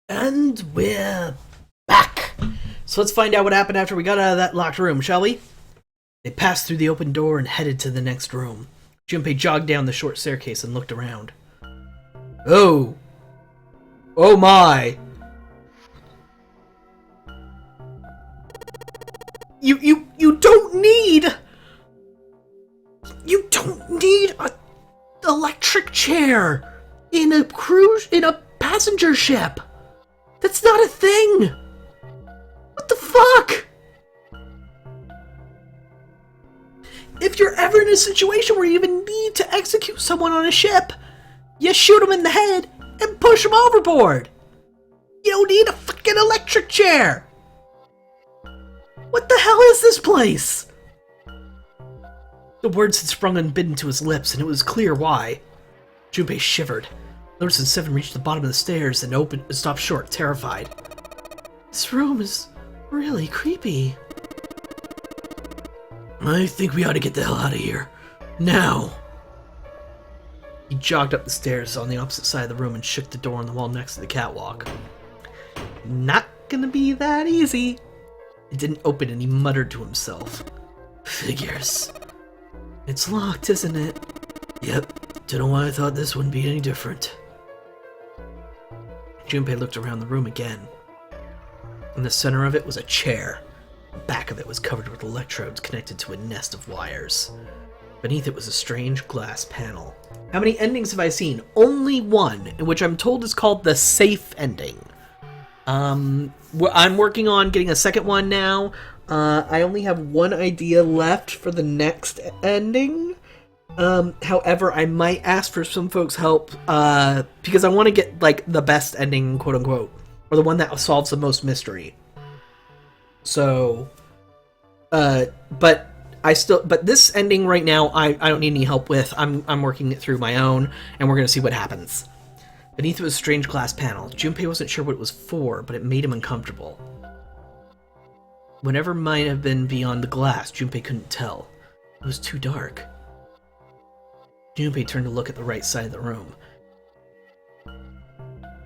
And we're back. So let's find out what happened after we got out of that locked room, shall we? They passed through the open door and headed to the next room. Junpei jogged down the short staircase and looked around. Oh! Oh my! You don't need... You don't need a electric chair in a passenger ship. That's not a thing! What the fuck? If you're ever in a situation where you even need to execute someone on a ship, you shoot them in the head and push them overboard. You don't need a fucking electric chair. What the hell is this place? The words had sprung unbidden to his lips, and it was clear why. Junpei shivered. Lotus and Seven reached the bottom of the stairs and stopped short, terrified. This room is really creepy. I think we ought to get the hell out of here. Now! He jogged up the stairs on the opposite side of the room and shook the door on the wall next to the catwalk. Not gonna be that easy. It didn't open and he muttered to himself. Figures. It's locked, isn't it? Yep. Don't know why I thought this wouldn't be any different. Junpei looked around the room again. In the center of it was a chair. The back of it was covered with electrodes connected to a nest of wires. Beneath it was a strange glass panel. How many endings have I seen? Only one, in which I'm told is called the safe ending. I'm working on getting a second one now. I only have one idea left for the next ending. However, I might ask for some folks' help, because I want to get, like, the best ending, quote-unquote, or the one that solves the most mystery. So, but this ending right now, I don't need any help with. I'm working it through my own, and we're gonna see what happens. Beneath it was a strange glass panel. Junpei wasn't sure what it was for, but it made him uncomfortable. Whatever might have been beyond the glass, Junpei couldn't tell. It was too dark. Junpei turned to look at the right side of the room.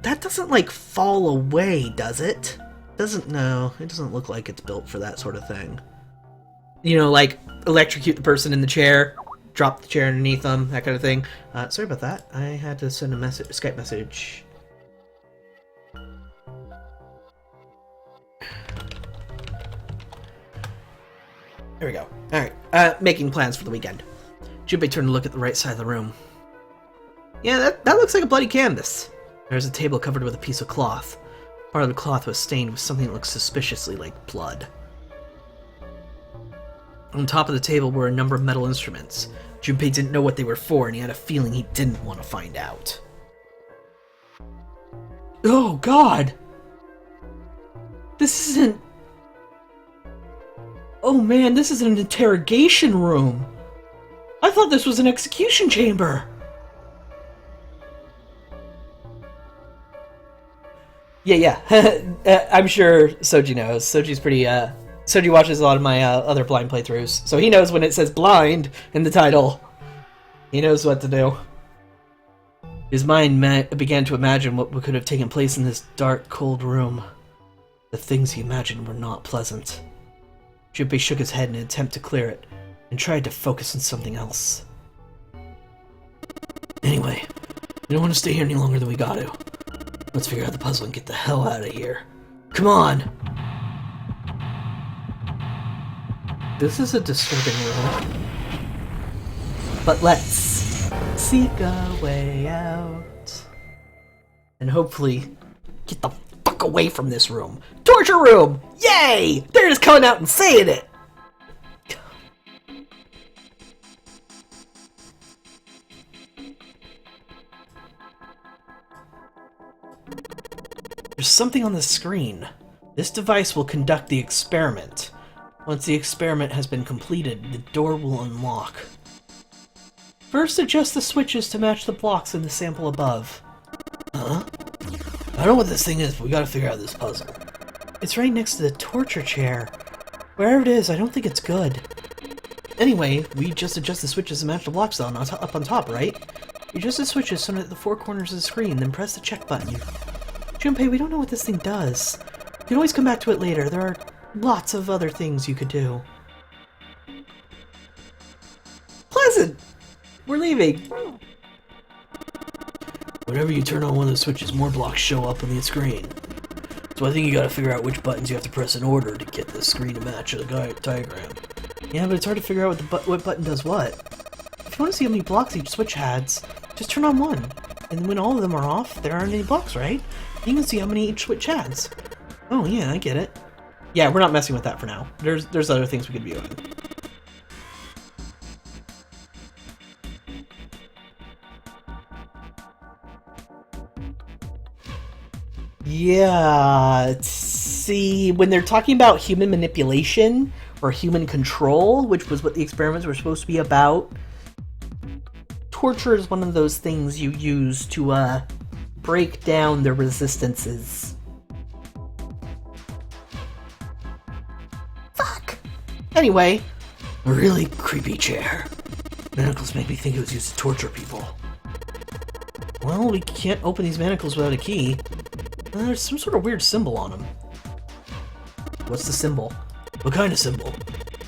That doesn't, like, fall away, does it? No, it doesn't look like it's built for that sort of thing. You know, like, electrocute the person in the chair, drop the chair underneath them, that kind of thing. Sorry about that. I had to send a Skype message. There we go. Alright, making plans for the weekend. Junpei turned to look at the right side of the room. Yeah, that looks like a bloody canvas. There's a table covered with a piece of cloth. Part of the cloth was stained with something that looked suspiciously like blood. On top of the table were a number of metal instruments. Junpei didn't know what they were for, and he had a feeling he didn't want to find out. Oh, God! This isn't... Oh man, this is an interrogation room! I thought this was an execution chamber! Yeah. I'm sure Soji knows. Soji's pretty, Soji watches a lot of my other blind playthroughs, so he knows when it says blind in the title. He knows what to do. His mind began to imagine what could have taken place in this dark, cold room. The things he imagined were not pleasant. Junpei shook his head in an attempt to clear it, and tried to focus on something else. Anyway, we don't want to stay here any longer than we got to. Let's figure out the puzzle and get the hell out of here. Come on! This is a disturbing room. But let's seek a way out. And hopefully get the fuck away from this room. Torture room! Yay! They're just coming out and saying it! There's something on the screen. This device will conduct the experiment. Once the experiment has been completed, the door will unlock. First, adjust the switches to match the blocks in the sample above. Huh? I don't know what this thing is, but we gotta figure out this puzzle. It's right next to the torture chair. Wherever it is, I don't think it's good. Anyway, we just adjust the switches to match the blocks up on top, right? You adjust the switches so that the four corners of the screen, then press the check button. Junpei, we don't know what this thing does. You can always come back to it later. There are lots of other things you could do. Pleasant! We're leaving. Whenever you turn on one of the switches, more blocks show up on the screen. So I think you gotta figure out which buttons you have to press in order to get the screen to match the diagram. Yeah, but it's hard to figure out what button does what. If you want to see how many blocks each switch has, just turn on one. And when all of them are off, there aren't any blocks, right? You can see how many each switch has. Oh yeah, I get it. Yeah, we're not messing with that for now. There's other things we could be doing. Yeah, see, when they're talking about human manipulation or human control, which was what the experiments were supposed to be about, torture is one of those things you use to break down the resistances. Fuck! Anyway, a really creepy chair. Manacles make me think it was used to torture people. Well, we can't open these manacles without a key. There's some sort of weird symbol on them. What's the symbol? What kind of symbol?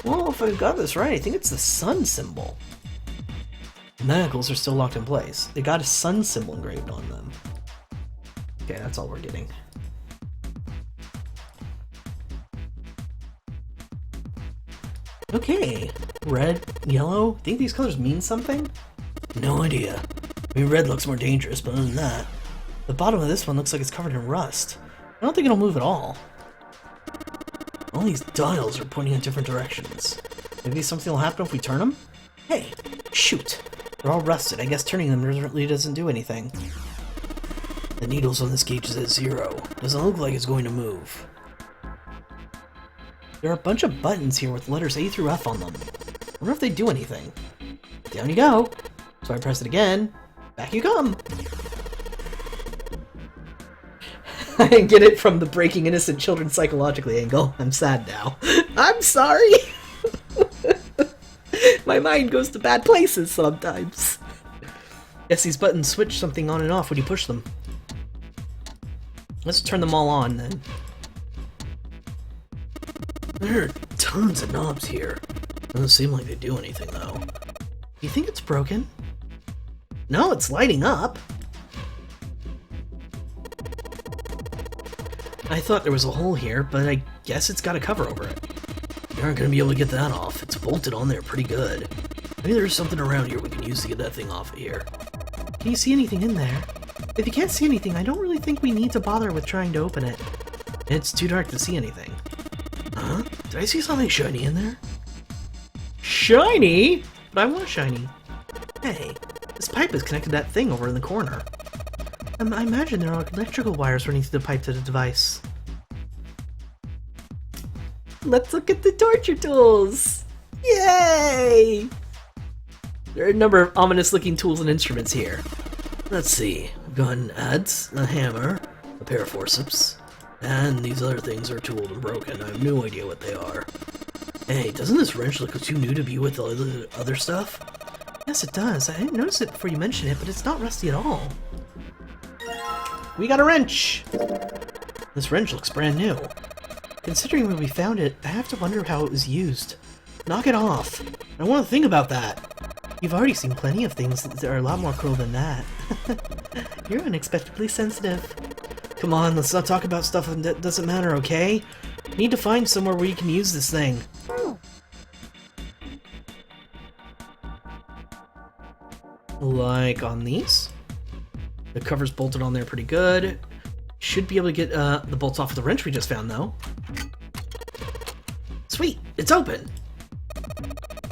Well, if I've got this right, I think it's the sun symbol. The manacles are still locked in place. They got a sun symbol engraved on them. Okay, that's all we're getting. Okay, red, yellow. Think these colors mean something? No idea. I mean, red looks more dangerous, but other than that, the bottom of this one looks like it's covered in rust. I don't think it'll move at all. All these dials are pointing in different directions. Maybe something will happen if we turn them? Hey, shoot. They're all rusted. I guess turning them really doesn't do anything. The needles on this gauge is at 0. Doesn't look like it's going to move. There are a bunch of buttons here with letters A through F on them. I wonder if they do anything. Down you go. So I press it again. Back you come. I didn't get it from the breaking innocent children psychologically angle. I'm sad now. I'm sorry! My mind goes to bad places sometimes. Guess these buttons switch something on and off when you push them. Let's turn them all on then. There are tons of knobs here. Doesn't seem like they do anything though. You think it's broken? No, it's lighting up. I thought there was a hole here, but I guess it's got a cover over it. You aren't going to be able to get that off. It's bolted on there pretty good. Maybe there's something around here we can use to get that thing off of here. Can you see anything in there? If you can't see anything, I don't really think we need to bother with trying to open it. It's too dark to see anything. Huh? Did I see something shiny in there? Shiny? But I want shiny. Hey, this pipe is connected to that thing over in the corner. I imagine there are electrical wires running through the pipe to the device. Let's look at the torture tools! Yay! There are a number of ominous-looking tools and instruments here. Let's see. We've got an adze, a hammer, a pair of forceps, and these other things are too old and broken. I have no idea what they are. Hey, doesn't this wrench look too new to be with the other stuff? Yes, it does. I didn't notice it before you mentioned it, but it's not rusty at all. We got a wrench! This wrench looks brand new. Considering when we found it, I have to wonder how it was used. Knock it off. I want to think about that. You've already seen plenty of things that are a lot more cruel than that. You're unexpectedly sensitive. Come on, let's not talk about stuff that doesn't matter, okay? We need to find somewhere where you can use this thing. Like on these? The cover's bolted on there pretty good. Should be able to get the bolts off of the wrench we just found, though. Sweet! It's open!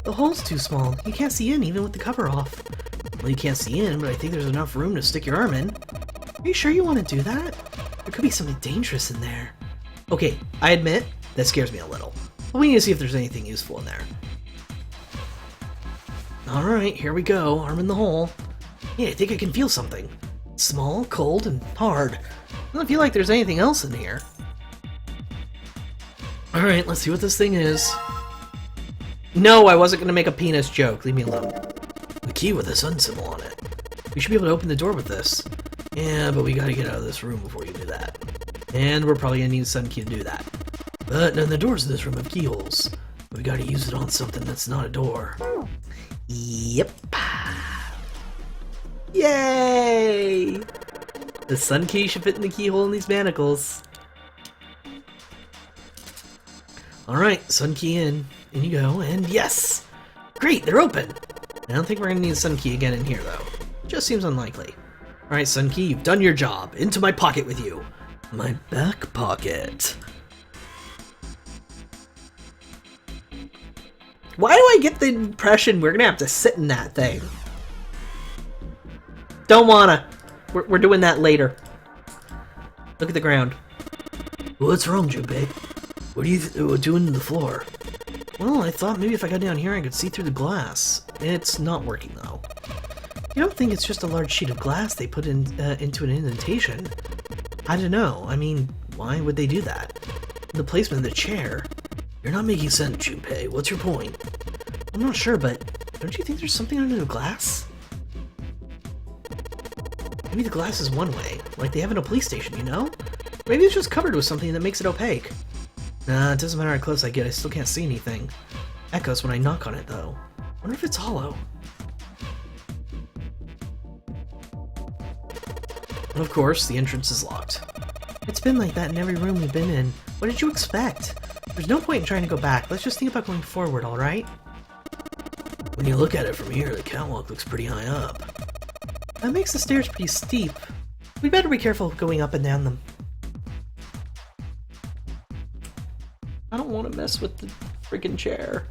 The hole's too small. You can't see in even with the cover off. Well, you can't see in, but I think there's enough room to stick your arm in. Are you sure you want to do that? There could be something dangerous in there. Okay, I admit, that scares me a little. But we need to see if there's anything useful in there. Alright, here we go. Arm in the hole. Yeah, I think I can feel something. Small, cold, and hard. I don't feel like there's anything else in here. Alright, let's see what this thing is. No, I wasn't going to make a penis joke. Leave me alone. A key with a sun symbol on it. We should be able to open the door with this. Yeah, but we gotta get out of this room before you do that. And we're probably gonna need a Sun Key to do that. But none of the doors in this room have keyholes. We gotta use it on something that's not a door. Yep. Yay! The Sun Key should fit in the keyhole in these manacles. Alright, Sun Key in. In you go, and yes! Great, they're open! I don't think we're gonna need a Sun Key again in here, though. Just seems unlikely. Alright, Sun Key, you've done your job. Into my pocket with you. My back pocket. Why do I get the impression we're gonna have to sit in that thing? Don't wanna. We're doing that later. Look at the ground. What's wrong, Junpei? What are you doing to the floor? Well, I thought maybe if I got down here I could see through the glass. It's not working, though. You don't think it's just a large sheet of glass they put in into an indentation? I don't know. I mean, why would they do that? The placement of the chair. You're not making sense, Junpei. What's your point? I'm not sure, but don't you think there's something under the glass? Maybe the glass is one way, like they have in a police station, you know? Maybe it's just covered with something that makes it opaque. Nah, it doesn't matter how close I get, I still can't see anything. Echoes when I knock on it, though. Wonder if it's hollow. And of course, the entrance is locked. It's been like that in every room we've been in. What did you expect? There's no point in trying to go back. Let's just think about going forward, alright? When you look at it from here, the catwalk looks pretty high up. That makes the stairs pretty steep. We better be careful going up and down them. I don't want to mess with the freaking chair.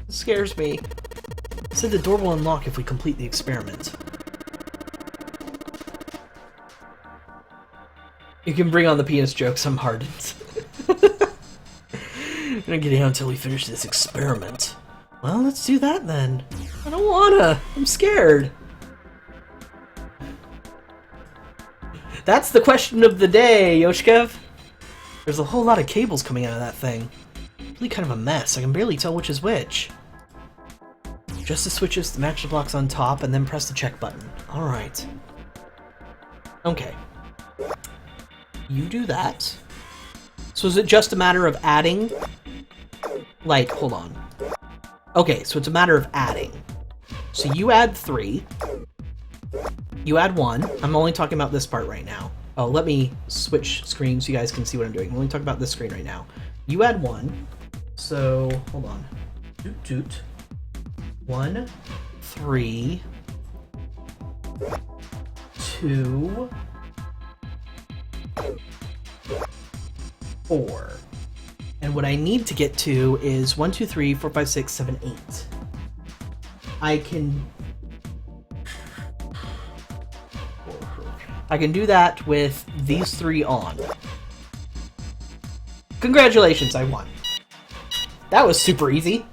It scares me. It said the door will unlock if we complete the experiment. You can bring on the penis jokes, I'm hardened. I'm gonna get down until we finish this experiment. Well, let's do that then. I don't wanna. I'm scared. That's the question of the day, Yoshikev. There's a whole lot of cables coming out of that thing. Really kind of a mess. I can barely tell which is which. Just the switches to match the blocks on top and then press the check button. Alright. Okay. You do that. So is it just a matter of adding? Like, hold on. Okay, so it's a matter of adding. So you add 3. You add 1. I'm only talking about this part right now. Oh, let me switch screens so you guys can see what I'm doing. I'm only talking about this screen right now. You add 1. So, hold on. Doot doot. 1, 3, 2, 4. And what I need to get to is 1, 2, 3, 4, 5, 6, 7, 8. I can do that with these 3 on. Congratulations, I won. That was super easy.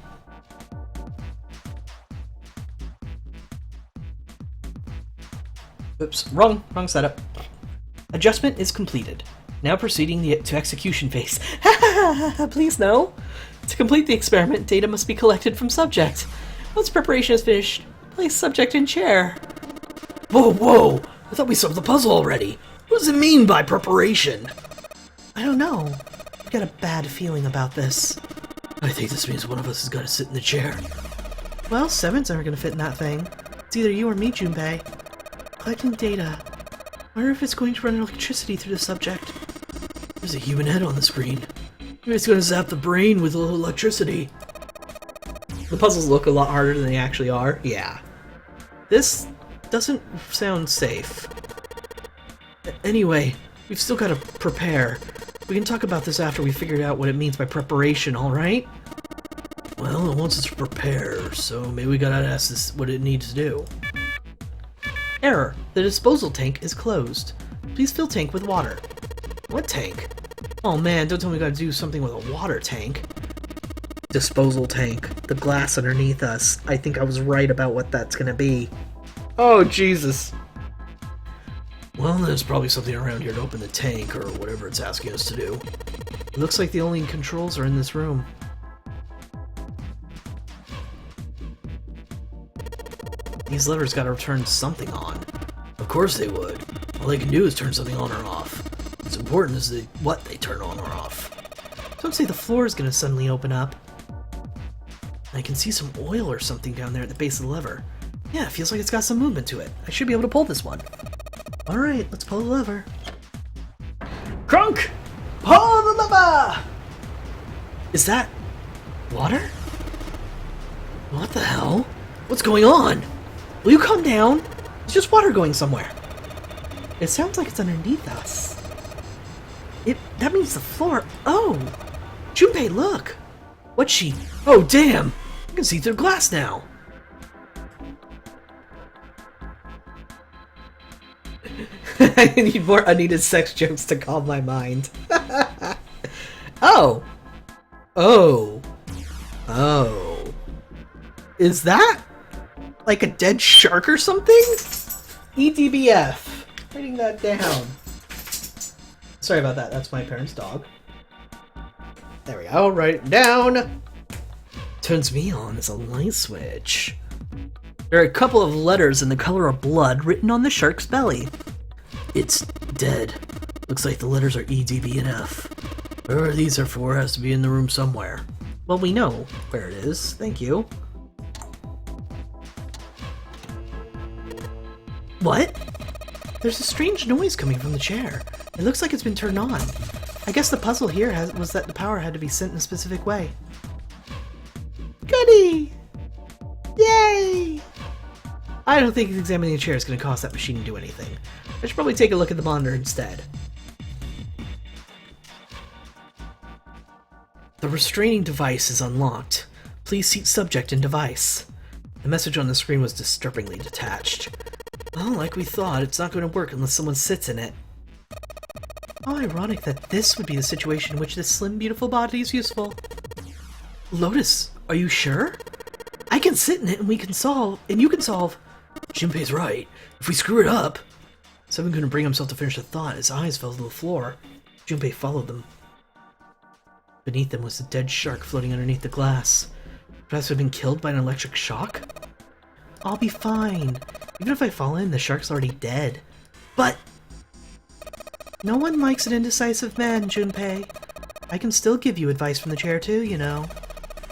Oops, wrong setup. Adjustment is completed. Now proceeding to execution phase. Please no. To complete the experiment, data must be collected from subject. Once preparation is finished, place subject in chair. Whoa, whoa! I thought we solved the puzzle already. What does it mean by preparation? I don't know. I got a bad feeling about this. I think this means one of us has got to sit in the chair. Well, 7's never gonna fit in that thing. It's either you or me, Junpei. Collecting data. Wonder if it's going to run electricity through the subject. There's a human head on the screen. Maybe it's gonna zap the brain with a little electricity. The puzzles look a lot harder than they actually are. Yeah. This doesn't sound safe. Anyway, we've still got to prepare. We can talk about this after we figured out what it means by preparation, alright? Well, it wants us to prepare, so maybe we gotta ask this what it needs to do. Error. The disposal tank is closed. Please fill tank with water. What tank? Oh man, don't tell me we gotta do something with a water tank. Disposal tank. The glass underneath us. I think I was right about what that's gonna be. Oh, Jesus. Well, there's probably something around here to open the tank, or whatever it's asking us to do. It looks like the only controls are in this room. These levers gotta turn something on. Of course they would. All they can do is turn something on or off. What's important is what they turn on or off. Don't say the floor is gonna suddenly open up. I can see some oil or something down there at the base of the lever. Yeah, it feels like it's got some movement to it. I should be able to pull this one. Alright, let's pull the lever. Crunk! Pull the lever! Is that water? What the hell? What's going on? Will you calm down? It's just water going somewhere. It sounds like it's underneath us. That means the floor. Oh! Junpei, look! What's she? Oh, damn! I can see through glass now. I need more unneeded sex jokes to calm my mind. Oh! Oh! Oh! Is that like a dead shark or something? EDBF. Writing that down. Sorry about that. That's my parents' dog. There we go. Write it down. Turns me on as a light switch. There are a couple of letters in the color of blood written on the shark's belly. It's dead. Looks like the letters are E, D, B, and F. Whoever these are for has to be in the room somewhere. Well, we know where it is. Thank you. What? There's a strange noise coming from the chair. It looks like it's been turned on. I guess the puzzle here was that the power had to be sent in a specific way. Goody! Yay! I don't think examining the chair is going to cause that machine to do anything. I should probably take a look at the monitor instead. The restraining device is unlocked. Please seat subject and device. The message on the screen was disturbingly detached. Well, like we thought, it's not going to work unless someone sits in it. How ironic that this would be the situation in which this slim, beautiful body is useful. Lotus, are you sure? I can sit in it and you can solve. Junpei's right. If we screw it up... Seven couldn't bring himself to finish the thought. His eyes fell to the floor. Junpei followed them. Beneath them was the dead shark floating underneath the glass. Perhaps we've been killed by an electric shock? I'll be fine. Even if I fall in, the shark's already dead. But... no one likes an indecisive man, Junpei. I can still give you advice from the chair too, you know.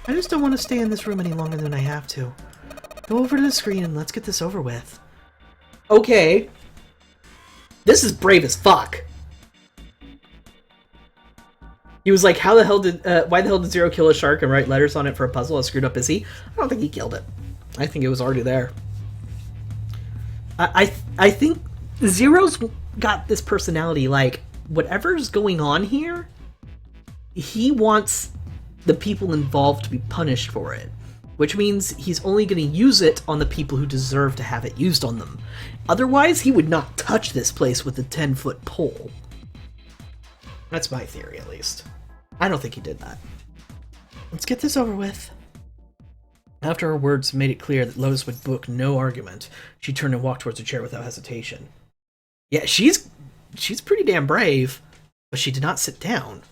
I just don't want to stay in this room any longer than I have to. Go over to the screen and let's get this over with. Okay. This is brave as fuck. He was like, why the hell did Zero kill a shark and write letters on it for a puzzle? How screwed up is he? I don't think he killed it. I think it was already there. I think Zero's got this personality, like, whatever's going on here, he wants the people involved to be punished for it. Which means he's only going to use it on the people who deserve to have it used on them. Otherwise, he would not touch this place with a 10-foot pole. That's my theory, at least. I don't think he did that. Let's get this over with. After her words made it clear that Lotus would book no argument, she turned and walked towards the chair without hesitation. Yeah, she's pretty damn brave, but she did not sit down.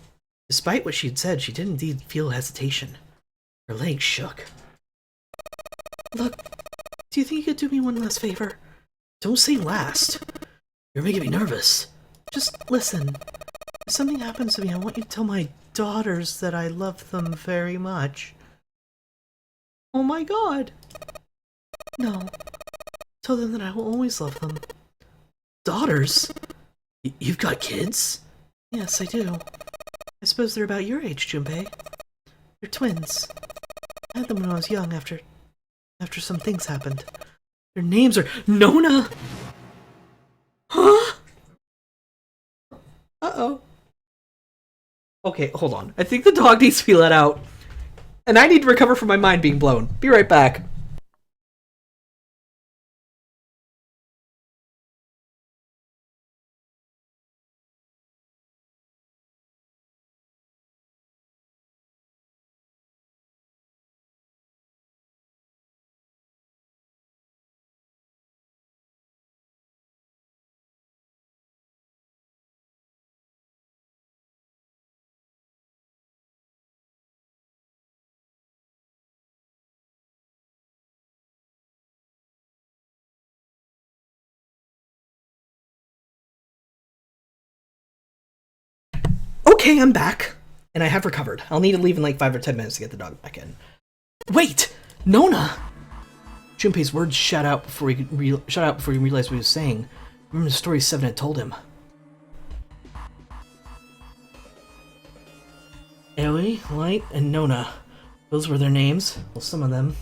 Despite what she had said, she did indeed feel hesitation. Her legs shook. Look, do you think you could do me one last favor? Don't say last. You're making me nervous. Just listen. If something happens to me, I want you to tell my daughters that I love them very much. Oh my god. No. Tell them that I will always love them. Daughters? You've got kids? Yes, I do. I suppose they're about your age, Junpei. They're twins. I had them when I was young after some things happened. Their names are Nona! Huh? Uh-oh. Okay, hold on. I think the dog needs to be let out. And I need to recover from my mind being blown. Be right back. Okay, I'm back. And I have recovered. I'll need to leave in like 5 or 10 minutes to get the dog back in. Wait! Nona! Junpei's words shut out before he realized what he was saying. Remember the story Seven had told him. Aoi, Light, and Nona. Those were their names. Well, some of them.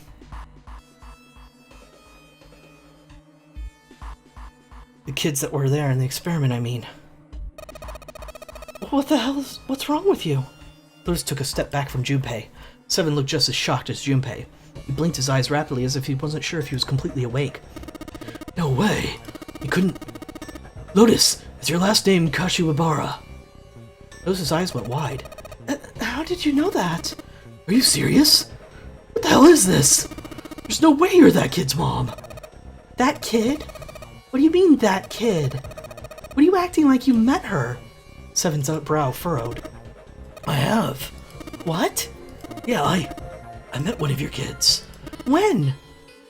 The kids that were there in the experiment, I mean. What the hell is... What's wrong with you? Lotus took a step back from Junpei. Seven looked just as shocked as Junpei. He blinked his eyes rapidly as if he wasn't sure if he was completely awake. No way! You couldn't... Lotus, is your last name Kashiwabara? Lotus's eyes went wide. How did you know that? Are you serious? What the hell is this? There's no way you're that kid's mom. That kid? What do you mean, that kid? What are you acting like you met her? Seven's brow furrowed. I have. What? Yeah, I met one of your kids. When?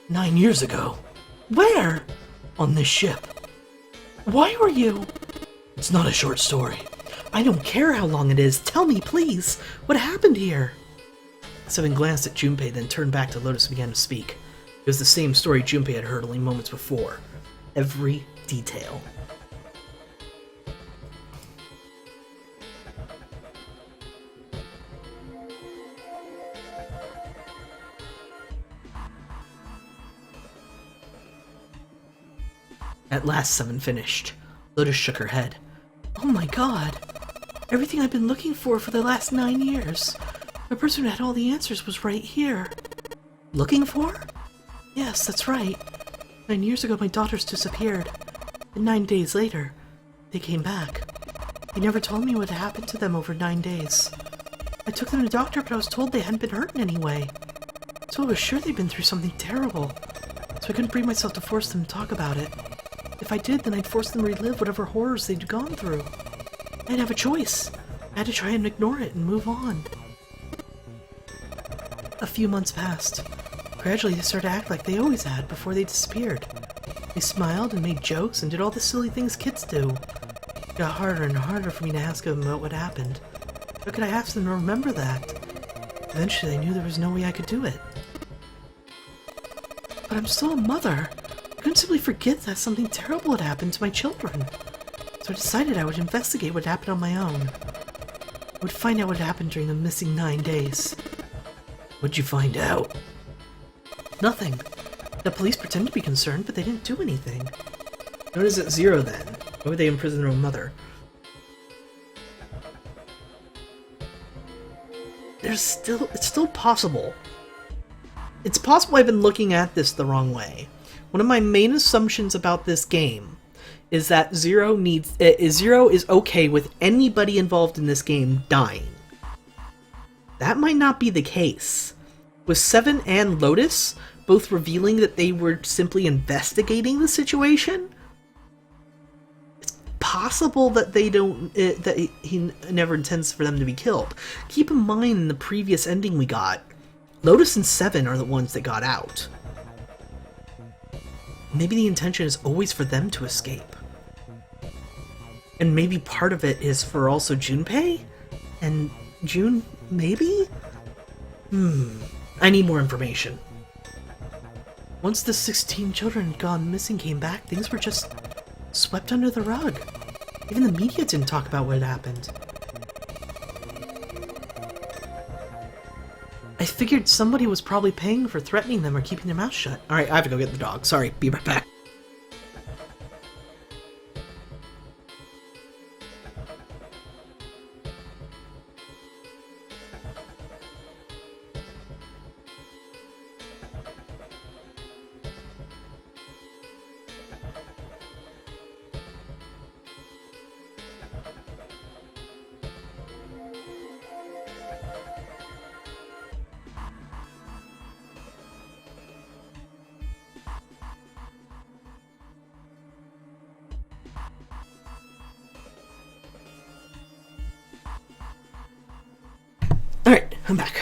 9 years ago. Where? On this ship. Why were you... It's not a short story. I don't care how long it is. Tell me, please. What happened here? Seven glanced at Junpei, then turned back to Lotus and began to speak. It was the same story Junpei had heard only moments before. Every detail. At last, Seven finished. Lotus shook her head. Oh my god. Everything I've been looking for the last 9 years. The person who had all the answers was right here. Looking for? Yes, that's right. 9 years ago, my daughters disappeared. And 9 days later, they came back. They never told me what had happened to them over 9 days. I took them to the doctor, but I was told they hadn't been hurt in any way. So I was sure they'd been through something terrible. So I couldn't bring myself to force them to talk about it. If I did, then I'd force them to relive whatever horrors they'd gone through. I didn't have a choice. I had to try and ignore it and move on. A few months passed. Gradually, they started to act like they always had before they disappeared. They smiled and made jokes and did all the silly things kids do. It got harder and harder for me to ask them about what happened. How could I ask them to remember that? Eventually, I knew there was no way I could do it. But I'm still a mother. I couldn't simply forget that something terrible had happened to my children. So I decided I would investigate what happened on my own. I would find out what happened during the missing 9 days. What'd you find out? Nothing. The police pretended to be concerned, but they didn't do anything. What is it, Zero, then? Why would they imprison their own mother? It's still possible. It's possible I've been looking at this the wrong way. One of my main assumptions about this game is that Zero is okay with anybody involved in this game dying. That might not be the case. With Seven and Lotus both revealing that they were simply investigating the situation, it's possible that he never intends for them to be killed. Keep in mind, in the previous ending we got, Lotus and Seven are the ones that got out. Maybe the intention is always for them to escape. And maybe part of it is for also Junpei? And June, maybe? I need more information. Once the 16 children gone missing came back, things were just swept under the rug. Even the media didn't talk about what had happened. I figured somebody was probably paying for threatening them or keeping their mouth shut. Alright, I have to go get the dog. Sorry, be right back. Alright, I'm back.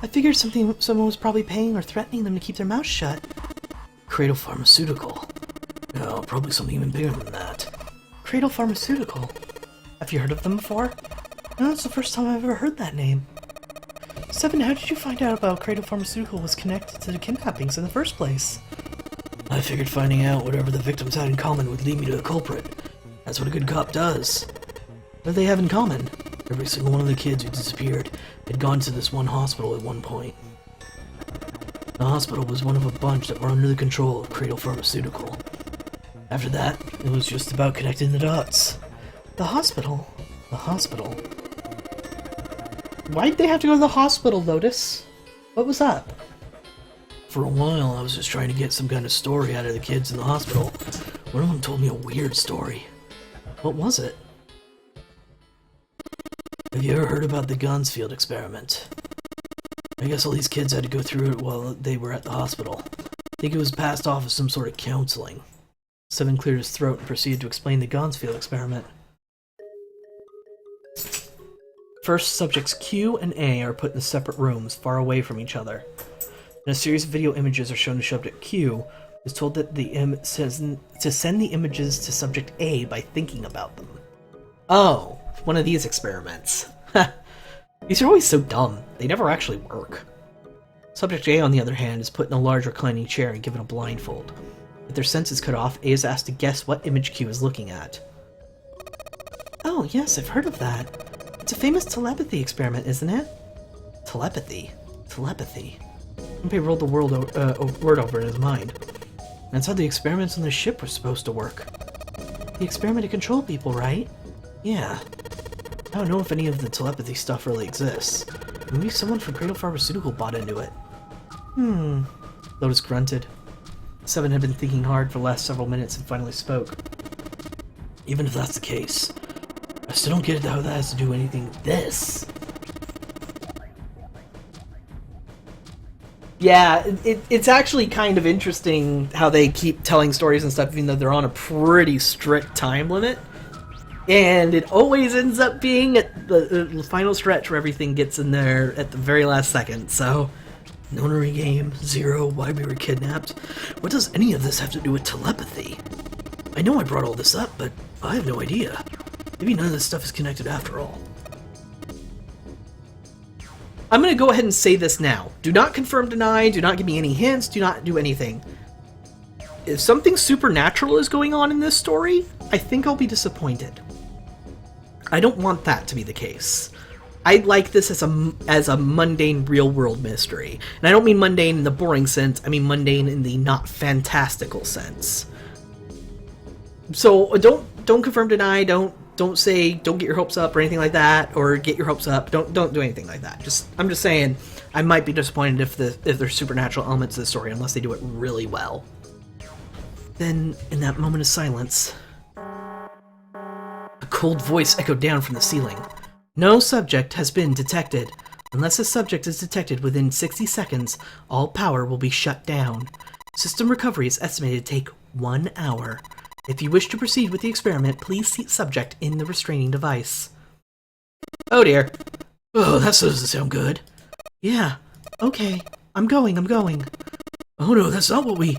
I figured someone was probably paying or threatening them to keep their mouth shut. Cradle Pharmaceutical. No, probably something even bigger than that. Cradle Pharmaceutical. Have you heard of them before? No, it's the first time I've ever heard that name. Seven, how did you find out about Cradle Pharmaceutical was connected to the kidnappings in the first place? I figured finding out whatever the victims had in common would lead me to a culprit. That's what a good cop does. What do they have in common? Every single one of the kids who disappeared had gone to this one hospital at one point. The hospital was one of a bunch that were under the control of Cradle Pharmaceutical. After that, it was just about connecting the dots. The hospital? The hospital? Why'd they have to go to the hospital, Lotus? What was up? For a while, I was just trying to get some kind of story out of the kids in the hospital. One of them told me a weird story. What was it? Have you ever heard about the Gansfield experiment? I guess all these kids had to go through it while they were at the hospital. I think it was passed off as some sort of counseling. Seven cleared his throat and proceeded to explain the Gansfield experiment. First, subjects Q and A are put in separate rooms, far away from each other. And a series of video images are shown to subject Q, who is told that to send the images to subject A by thinking about them. Oh, one of these experiments. These are always so dumb. They never actually work. Subject A, on the other hand, is put in a large reclining chair and given a blindfold. With their senses cut off, A is asked to guess what image Q is looking at. Oh, yes, I've heard of that. It's a famous telepathy experiment, isn't it? Telepathy? Telepathy. Junpei rolled the word over in his mind. That's how the experiments on the ship were supposed to work. The experiment to control people, right? Yeah. I don't know if any of the telepathy stuff really exists. Maybe someone from Cradle Pharmaceutical bought into it. Lotus grunted. Seven had been thinking hard for the last several minutes and finally spoke. Even if that's the case, I still don't get how that has to do anything with this. Yeah, it's actually kind of interesting how they keep telling stories and stuff even though they're on a pretty strict time limit. And it always ends up being at the final stretch where everything gets in there at the very last second, so... Nonary game, Zero, why we were kidnapped. What does any of this have to do with telepathy? I know I brought all this up, but I have no idea. Maybe none of this stuff is connected after all. I'm gonna go ahead and say this now. Do not confirm, deny, do not give me any hints, do not do anything. If something supernatural is going on in this story, I think I'll be disappointed. I don't want that to be the case. I like this as a mundane real-world mystery. And I don't mean mundane in the boring sense, I mean mundane in the not fantastical sense. So don't confirm, deny, don't say don't get your hopes up or anything like that, or get your hopes up. Don't do anything like that. I'm just saying I might be disappointed if there's supernatural elements to the story unless they do it really well. Then, in that moment of silence, a cold voice echoed down from the ceiling. No subject has been detected. Unless a subject is detected within 60 seconds, all power will be shut down. System recovery is estimated to take 1 hour. If you wish to proceed with the experiment, please seat subject in the restraining device. Oh dear. Oh, that doesn't sound good. Yeah. Okay. I'm going. Oh no, that's not what we...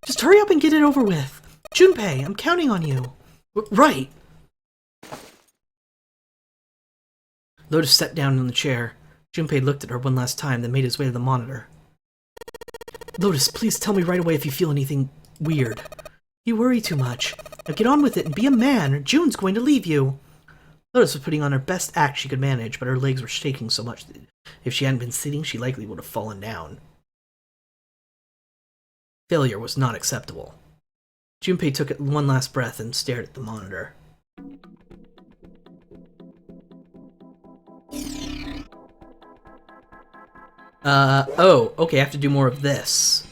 Just hurry up and get it over with. Junpei, I'm counting on you. Right. Lotus sat down in the chair. Junpei looked at her one last time, then made his way to the monitor. Lotus, please tell me right away if you feel anything weird. You worry too much. Now get on with it and be a man, or June's going to leave you. Lotus was putting on her best act she could manage, but her legs were shaking so much that if she hadn't been sitting, she likely would have fallen down. Failure was not acceptable. Junpei took one last breath and stared at the monitor. Oh, okay, I have to do more of this.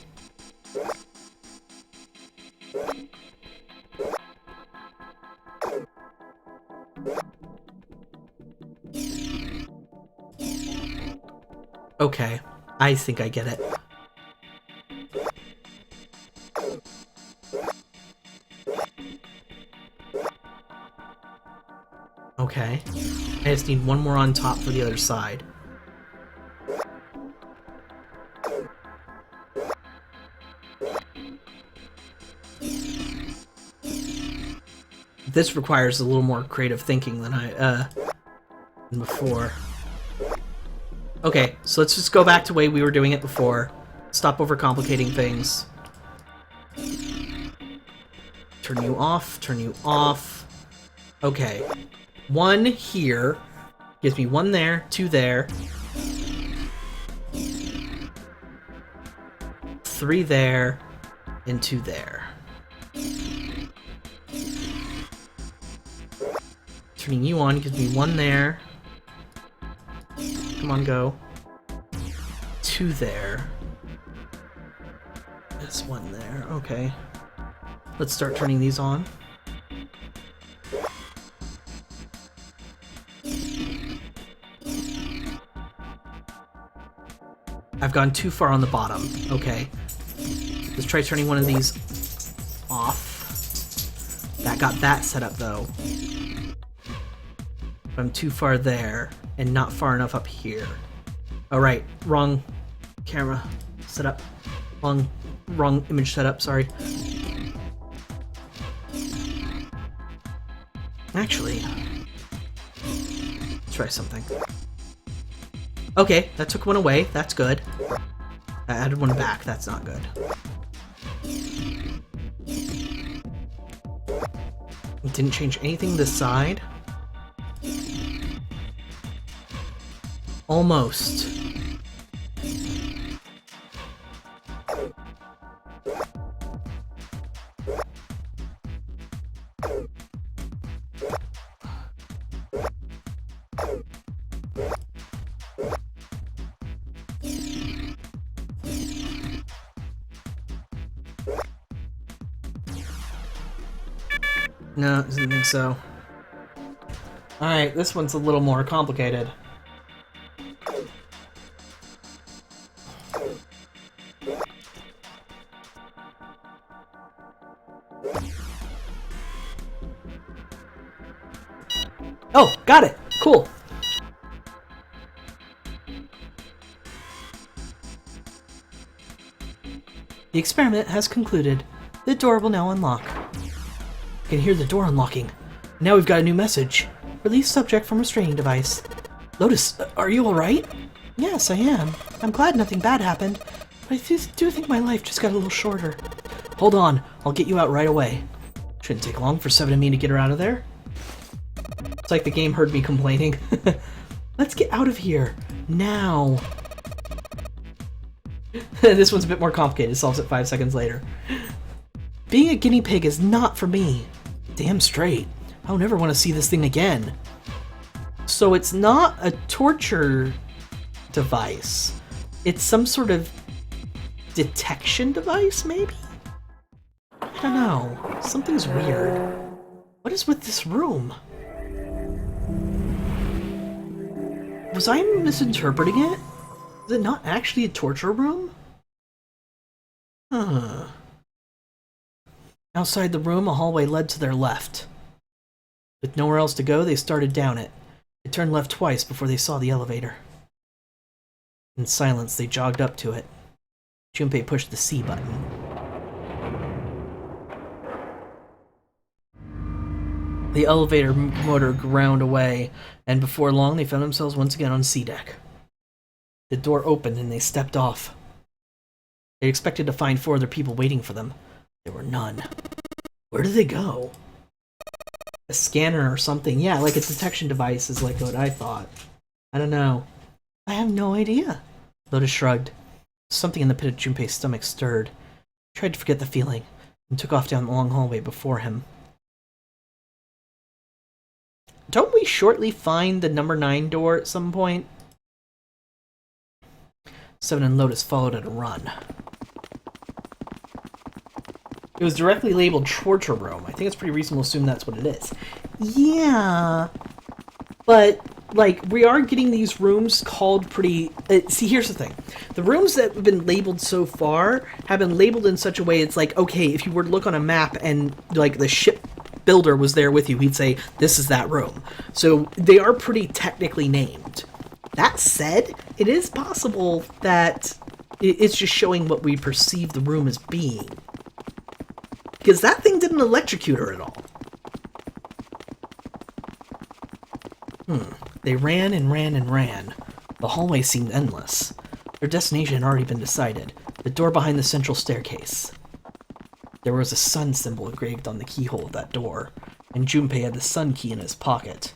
Okay, I think I get it. Okay. I just need one more on top for the other side. This requires a little more creative thinking than than before. Okay, so let's just go back to the way we were doing it before. Stop overcomplicating things. Turn you off, turn you off. Okay. 1 here. Gives me 1 there, 2 there. 3 there, and 2 there. Turning you on gives me 1 there. Come on, go. 2 there. That's 1 there, okay. Let's start turning these on. I've gone too far on the bottom. Okay. Let's try turning one of these off. That got that set up, though. I'm too far there, and not far enough up here. Alright, wrong camera setup. Wrong image setup, sorry. Actually, let's try something. Okay, that took 1 away. That's good. I added 1 back. That's not good. It didn't change anything this side. Almost. No, I didn't think so. Alright, this one's a little more complicated. Oh, got it! Cool! The experiment has concluded. The door will now unlock. I can hear the door unlocking. Now we've got a new message. Release subject from restraining device. Lotus, are you alright? Yes, I am. I'm glad nothing bad happened, but I do think my life just got a little shorter. Hold on, I'll get you out right away. Shouldn't take long for Seven and me to get her out of there. It's like the game heard me complaining. Let's get out of here. Now. This one's a bit more complicated. It solves it 5 seconds later. Being a guinea pig is not for me. Damn straight. I'll never want to see this thing again. So it's not a torture device. It's some sort of detection device, maybe? I don't know. Something's weird. What is with this room? Was I misinterpreting it? Is it not actually a torture room? Huh. Outside the room, a hallway led to their left. With nowhere else to go, they started down it. They turned left twice before they saw the elevator. In silence, they jogged up to it. Junpei pushed the C button. The elevator motor ground away, and before long they found themselves once again on C deck. The door opened and they stepped off. They expected to find 4 other people waiting for them. There were none. Where did they go? A scanner or something. Yeah, like a detection device is like what I thought. I don't know. I have no idea. Lotus shrugged. Something in the pit of Junpei's stomach stirred. He tried to forget the feeling, and took off down the long hallway before him. Don't we shortly find the number 9 door at some point? Seven and Lotus followed at a run. It was directly labeled torture room. I think it's pretty reasonable to assume that's what it is. Yeah. But, like, we are getting these rooms called pretty... see, here's the thing. The rooms that have been labeled so far have been labeled in such a way it's like, okay, if you were to look on a map and, like, the ship builder was there with you, he'd say, this is that room. So they are pretty technically named. That said, it is possible that it's just showing what we perceive the room as being. Because that thing didn't electrocute her at all. They ran and ran and ran. The hallway seemed endless. Their destination had already been decided. The door behind the central staircase. There was a sun symbol engraved on the keyhole of that door, and Junpei had the sun key in his pocket.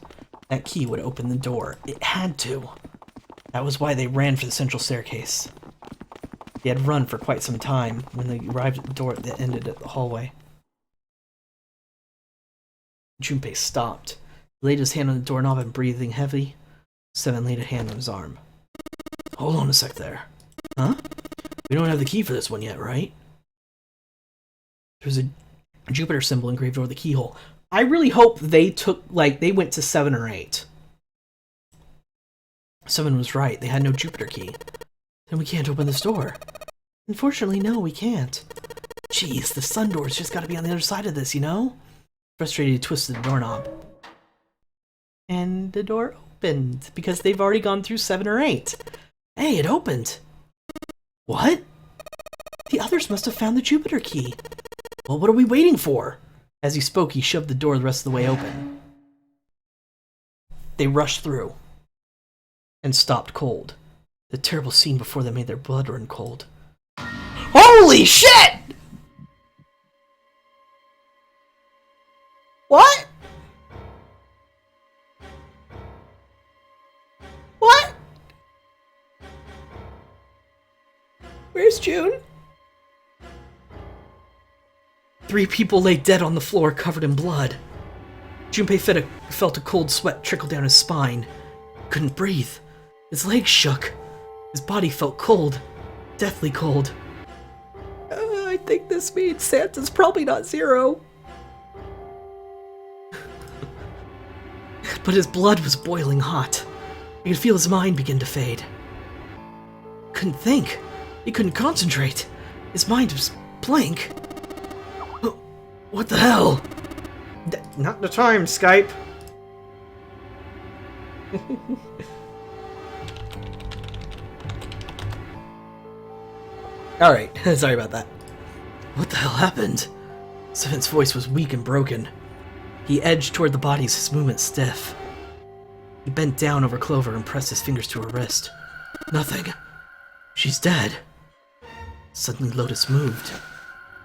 That key would open the door. It had to. That was why they ran for the central staircase. They had run for quite some time when they arrived at the door that ended at the hallway. Junpei stopped. He laid his hand on the doorknob and breathing heavy. Seven laid a hand on his arm. Hold on a sec there. Huh? We don't have the key for this one yet, right? There's a Jupiter symbol engraved over the keyhole. I really hope they they went to 7 or 8. 7 was right. They had no Jupiter key. Then we can't open this door. Unfortunately, no, we can't. Jeez, the sun door's just gotta be on the other side of this, you know? Frustrated, he twisted the doorknob. And the door opened, because they've already gone through 7 or 8. Hey, it opened! What? The others must have found the Jupiter key. Well, what are we waiting for? As he spoke, he shoved the door the rest of the way open. They rushed through. And stopped cold. The terrible scene before them made their blood run cold. Holy shit! What? What? Where's June? 3 people lay dead on the floor, covered in blood. Junpei felt a cold sweat trickle down his spine. Couldn't breathe. His legs shook. His body felt cold. Deathly cold. I think this means Santa's probably not Zero. But his blood was boiling hot. He could feel his mind begin to fade. Couldn't think. He couldn't concentrate. His mind was blank. What the hell? Not the time, Skype. Alright, sorry about that. What the hell happened? Seven's voice was weak and broken. He edged toward the bodies, his movements stiff. He bent down over Clover and pressed his fingers to her wrist. Nothing. She's dead. Suddenly Lotus moved.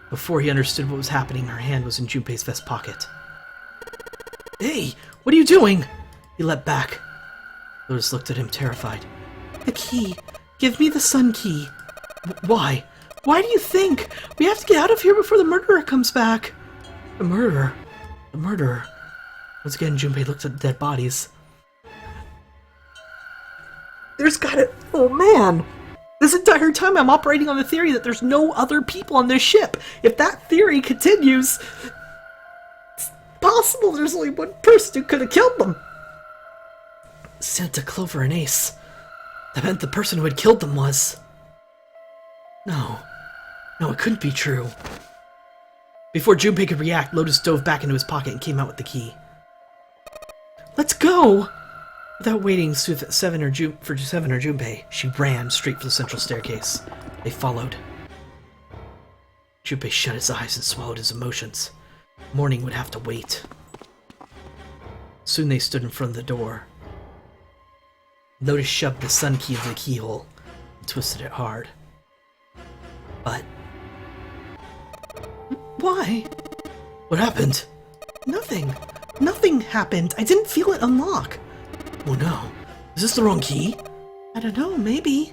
Before he understood what was happening, her hand was in Junpei's vest pocket. Hey, what are you doing? He leapt back. Lotus looked at him, terrified. The key. Give me the sun key. Why? Why do you think? We have to get out of here before the murderer comes back. The murderer? The murderer. Once again, Junpei looked at the dead bodies. There's gotta... Oh, man! This entire time I'm operating on the theory that there's no other people on this ship. If that theory continues, it's possible there's only one person who could have killed them. Santa, Clover, and Ace. That meant the person who had killed them was... No. No, it couldn't be true. Before Junpei could react, Lotus dove back into his pocket and came out with the key. Let's go! Without waiting for Seven or Junpei, she ran straight for the central staircase. They followed. Junpei shut his eyes and swallowed his emotions. Morning would have to wait. Soon they stood in front of the door. Lotus shoved the sun key into the keyhole and twisted it hard. But... Why? What happened? Nothing. Nothing happened. I didn't feel it unlock. Oh no. Is this the wrong key? I don't know, maybe.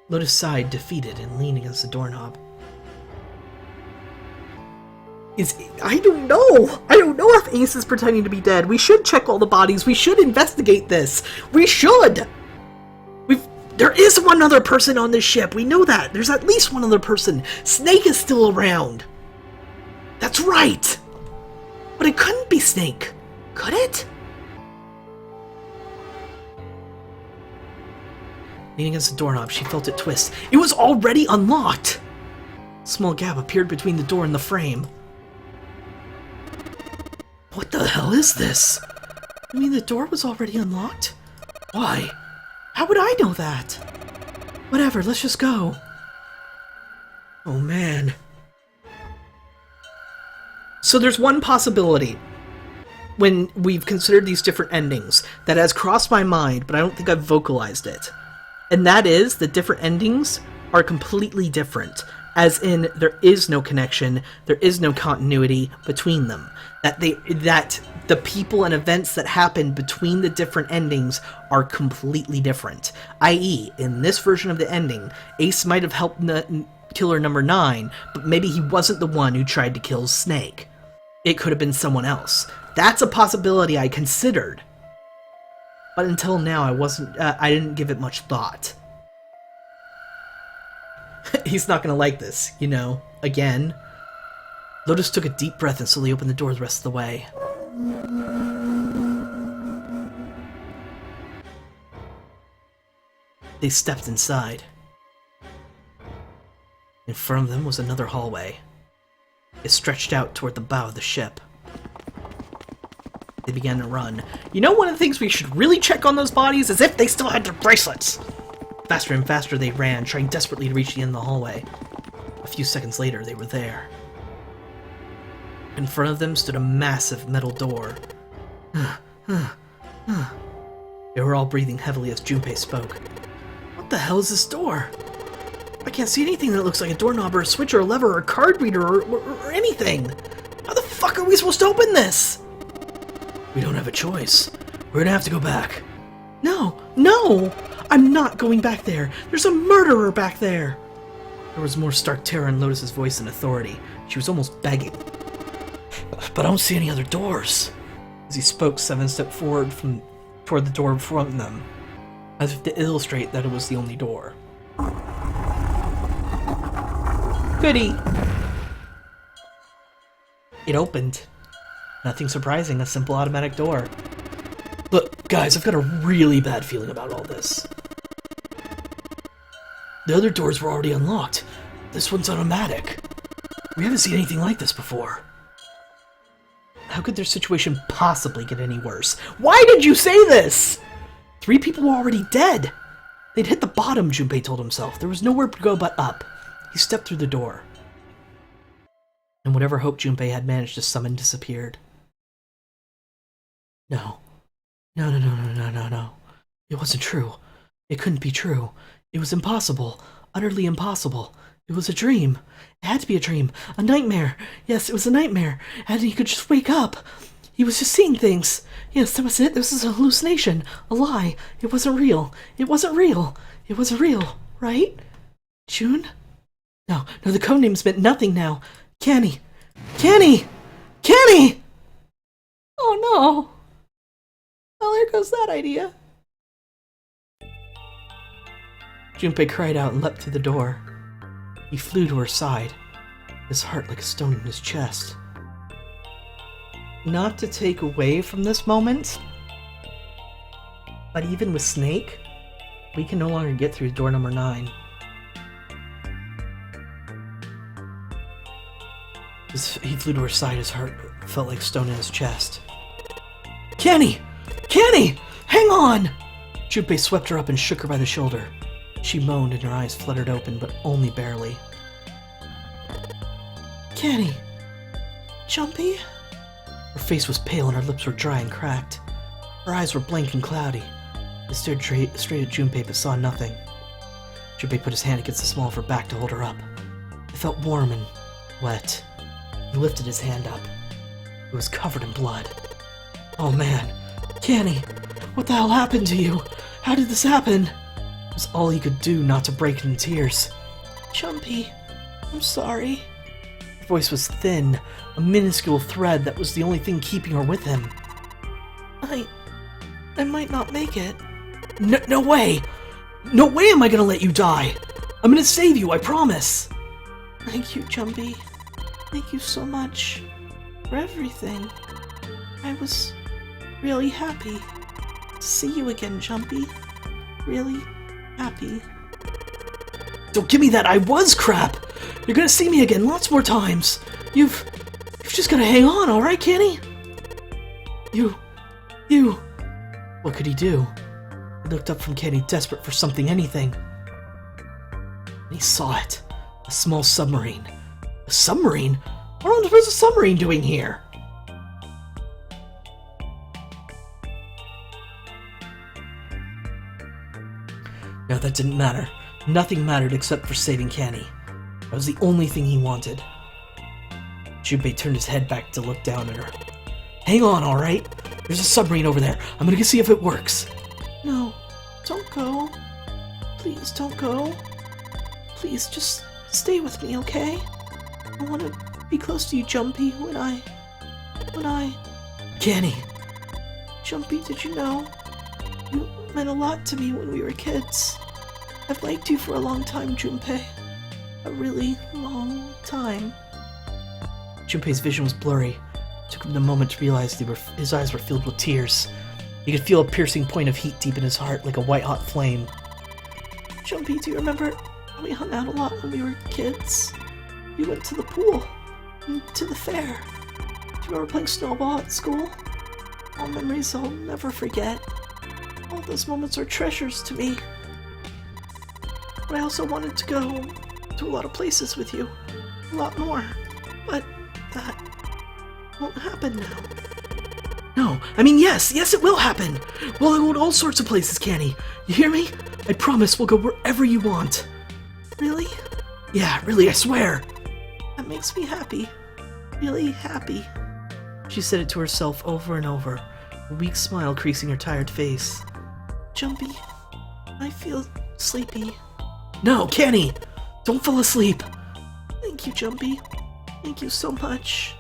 Lotus sighed, defeated, and leaned against the doorknob. I don't know! I don't know if Ace is pretending to be dead. We should check all the bodies. We should investigate this. We should! There is one other person on this ship. We know that. There's at least one other person. Snake is still around. That's right! But it couldn't be Snake. Could it? Leaning against the doorknob, she felt it twist. It was already unlocked! A small gap appeared between the door and the frame. What the hell is this? You mean the door was already unlocked? Why? How would I know that? Whatever, let's just go. Oh man. So there's one possibility. when we've considered these different endings that has crossed my mind, but I don't think I've vocalized it. And that is, the different endings are completely different. As in, there is no connection, there is no continuity between them. That the people and events that happen between the different endings are completely different. I.e., in this version of the ending, Ace might have helped Killer Number 9, but maybe he wasn't the one who tried to kill Snake. It could have been someone else. That's a possibility I considered. But until now, I didn't give it much thought. He's not gonna like this, you know, again. Lotus took a deep breath and slowly opened the door the rest of the way. They stepped inside. In front of them was another hallway. It stretched out toward the bow of the ship. They began to run. You know, one of the things we should really check on those bodies is if they still had their bracelets! Faster and faster they ran, trying desperately to reach the end of the hallway. A few seconds later, they were there. In front of them stood a massive metal door. They were all breathing heavily as Junpei spoke. What the hell is this door? I can't see anything that looks like a doorknob or a switch or a lever or a card reader or anything. How the fuck are we supposed to open this? We don't have a choice. We're gonna have to go back. No! I'm not going back there. There's a murderer back there. There was more stark terror in Lotus's voice than authority. She was almost begging. But I don't see any other doors. As he spoke, Seven stepped forward toward the door in front of them, as if to illustrate that it was the only door. Goody! It opened. Nothing surprising, a simple automatic door. Look, guys, I've got a really bad feeling about all this. The other doors were already unlocked. This one's automatic. We haven't seen anything like this before. How could their situation possibly get any worse? Why did you say this? 3 people were already dead. They'd hit the bottom, Junpei told himself. There was nowhere to go but up. He stepped through the door. And whatever hope Junpei had managed to summon disappeared. No. No. It wasn't true. It couldn't be true. It was impossible. Utterly impossible. It was a dream. It had to be a dream. A nightmare. Yes, it was a nightmare. And he could just wake up. He was just seeing things. Yes, that was it. This was a hallucination. A lie. It wasn't real. It wasn't real. It wasn't real. Right? June? No, the codenames meant nothing now. Canny! Oh no! Well, there goes that idea. Junpei cried out and leapt through the door. He flew to her side, his heart like a stone in his chest. Not to take away from this moment, but even with Snake, we can no longer get through door number 9. He flew to her side, his heart felt like stone in his chest. Canny! Hang on! Junpei swept her up and shook her by the shoulder. She moaned and her eyes fluttered open, but only barely. Canny! Jumpy? Her face was pale and her lips were dry and cracked. Her eyes were blank and cloudy. He stared straight at Junpei but saw nothing. Junpei put his hand against the small of her back to hold her up. It felt warm and wet. He lifted his hand up. It was covered in blood. Oh man. Canny! What the hell happened to you? How did this happen? It was all he could do not to break into tears. Jumpy, I'm sorry. Her voice was thin, a minuscule thread that was the only thing keeping her with him. I might not make it. No way! No way am I gonna let you die! I'm gonna save you, I promise! Thank you, Jumpy. Thank you so much for everything. I was really happy to see you again, Jumpy. Really happy. Don't give me that! I was crap! You're gonna see me again lots more times! You've just gotta hang on, alright, Canny? You... What could he do? He looked up from Canny, desperate for something, anything. And he saw it. A small submarine. A submarine? What on earth is a submarine doing here? No, that didn't matter. Nothing mattered except for saving Canny. That was the only thing he wanted. Junpei turned his head back to look down at her. Hang on, alright? There's a submarine over there. I'm gonna go see if it works. No, don't go. Please don't go. Please, just stay with me, okay? I want to be close to you, Jumpy, when I... Canny! Jumpy, did you know? You meant a lot to me when we were kids. I've liked you for a long time, Junpei. A really long time. Junpei's vision was blurry. It took him a moment to realize his eyes were filled with tears. He could feel a piercing point of heat deep in his heart, like a white-hot flame. Jumpy, do you remember how we hung out a lot when we were kids? We went to the pool, and to the fair. Do you remember playing snowball at school? All memories I'll never forget. All those moments are treasures to me. But I also wanted to go to a lot of places with you. A lot more. But that won't happen now. No, I mean yes it will happen! We'll go to all sorts of places, Canny. You hear me? I promise we'll go wherever you want. Really? Yeah, really, I swear. That makes me happy. Really happy. She said it to herself over and over, a weak smile creasing her tired face. Jumpy, I feel sleepy. No, Canny! Don't fall asleep! Thank you, Jumpy. Thank you so much.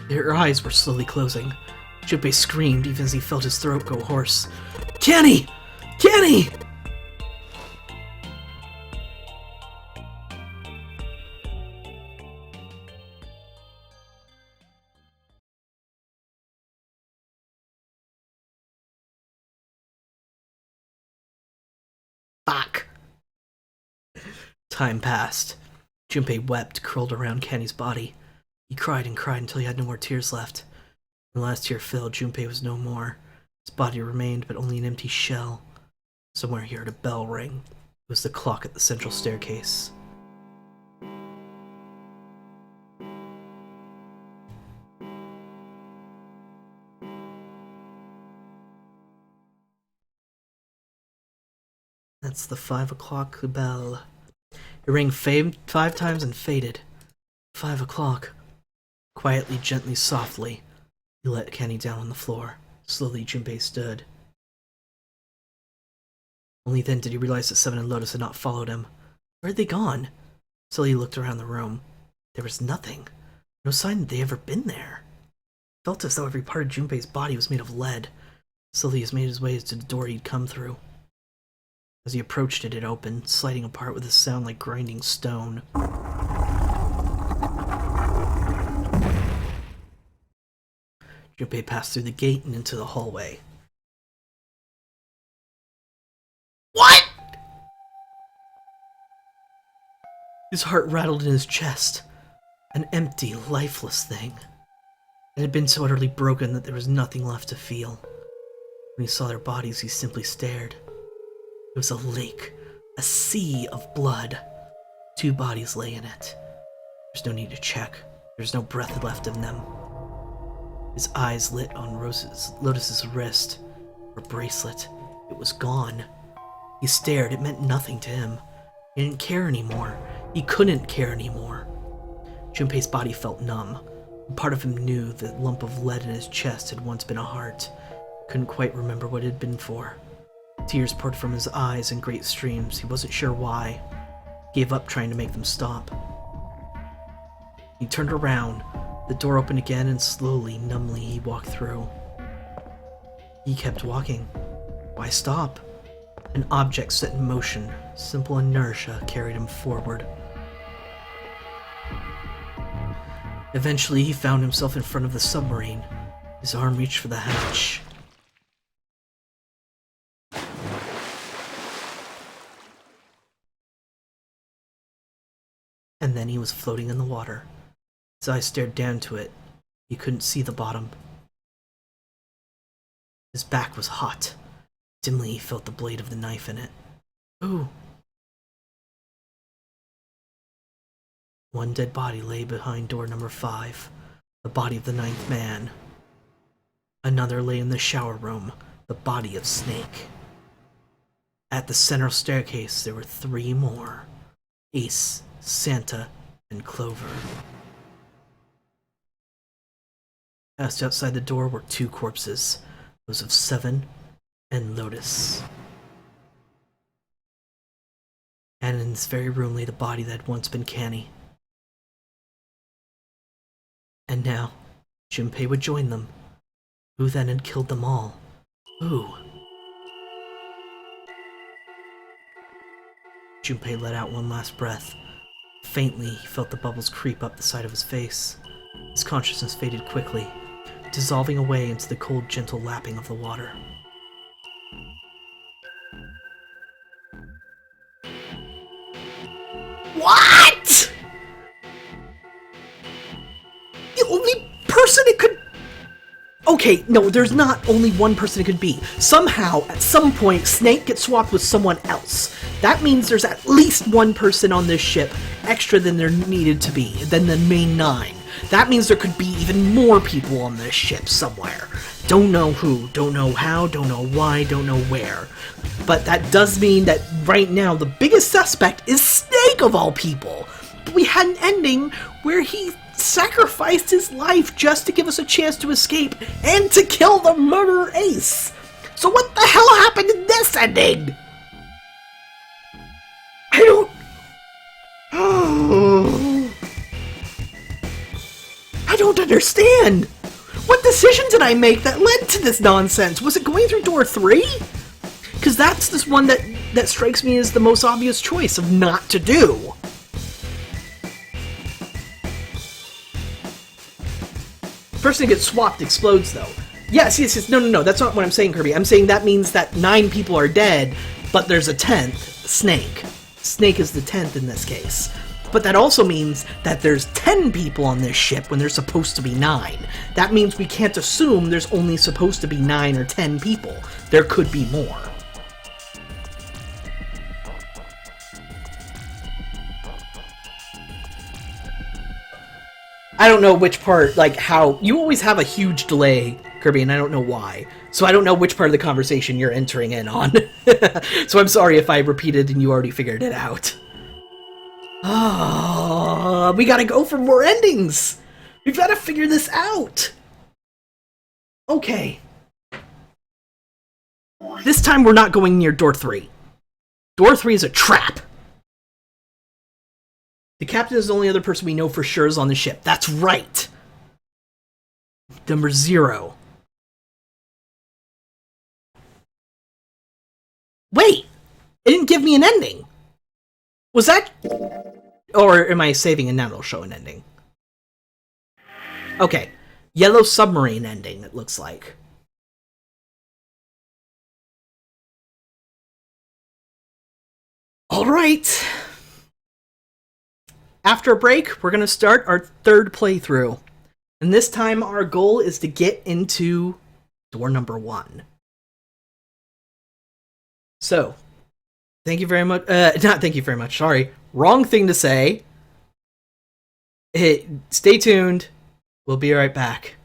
Her eyes were slowly closing. Junpei screamed even as he felt his throat go hoarse. Canny! Canny! Fuck. Time passed. Junpei wept, curled around Canny's body. He cried and cried until he had no more tears left. When the last tear filled, Junpei was no more. His body remained, but only an empty shell. Somewhere he heard a bell ring. It was the clock at the central staircase. That's the 5 o'clock bell. It rang 5 times and faded. 5 o'clock. Quietly, gently, softly, he let Canny down on the floor. Slowly, Junpei stood. Only then did he realize that Seven and Lotus had not followed him. Where had they gone? Slowly he looked around the room. There was nothing. No sign that they had ever been there. It felt as though every part of Junpei's body was made of lead. Slowly he made his way to the door he'd come through. As he approached it, it opened, sliding apart with a sound like grinding stone. Junpei passed through the gate and into the hallway. What?! His heart rattled in his chest. An empty, lifeless thing. It had been so utterly broken that there was nothing left to feel. When he saw their bodies, he simply stared. It was a lake, a sea of blood. 2 bodies lay in it. There's no need to check. There's no breath left in them. His eyes lit on Lotus's wrist, her bracelet. It was gone. He stared. It meant nothing to him. He didn't care anymore. He couldn't care anymore. Junpei's body felt numb. Part of him knew the lump of lead in his chest had once been a heart. Couldn't quite remember what it had been for. Tears poured from his eyes in great streams. He wasn't sure why. He gave up trying to make them stop. He turned around. The door opened again, and slowly, numbly, he walked through. He kept walking. Why stop? An object set in motion. Simple inertia carried him forward. Eventually, he found himself in front of the submarine. His arm reached for the hatch. And then he was floating in the water. His eyes stared down to it. He couldn't see the bottom. His back was hot. Dimly he felt the blade of the knife in it. Ooh. One dead body lay behind door number 5, the body of the 9th man. Another lay in the shower room, the body of Snake. At the central staircase, there were 3 more. Ace, Santa, and Clover. Just outside the door were 2 corpses, those of Seven and Lotus. And in this very room lay the body that had once been Canny. And now, Junpei would join them. Who then had killed them all? Who? Junpei let out one last breath. Faintly, he felt the bubbles creep up the side of his face. His consciousness faded quickly, dissolving away into the cold, gentle lapping of the water. What?! The only person it could... Okay, no, there's not only one person it could be. Somehow, at some point, Snake gets swapped with someone else. That means there's at least one person on this ship extra than there needed to be, than the main 9. That means there could be even more people on this ship somewhere. Don't know who, don't know how, don't know why, don't know where. But that does mean that right now the biggest suspect is Snake of all people. But we had an ending where he sacrificed his life just to give us a chance to escape and to kill the murderer Ace. So what the hell happened in this ending? I don't understand. What decision did I make that led to this nonsense? Was it going through door 3? Because that's this one that strikes me as the most obvious choice of not to do. Person gets swapped explodes, though. Yes, no, that's not what I'm saying, Kirby. I'm saying that means that 9 people are dead, but there's a 10th, Snake. Snake is the 10th in this case. But that also means that there's 10 people on this ship when there's supposed to be 9. That means we can't assume there's only supposed to be 9 or 10 people. There could be more. I don't know which part, like, how... You always have a huge delay, Kirby, and I don't know why. So I don't know which part of the conversation you're entering in on. So I'm sorry if I repeated and you already figured it out. Oh, we gotta go for more endings! We've gotta figure this out! Okay. This time we're not going near door 3. Door 3 is a trap! The captain is the only other person we know for sure is on the ship. That's right! Number 0. Wait! It didn't give me an ending! Was that... Or am I saving and now it'll show an ending? Okay. Yellow submarine ending, it looks like. Alright. After a break, we're going to start our 3rd playthrough. And this time our goal is to get into door number 1. So, thank you very much. Not thank you very much, sorry. Wrong thing to say. Stay tuned. We'll be right back.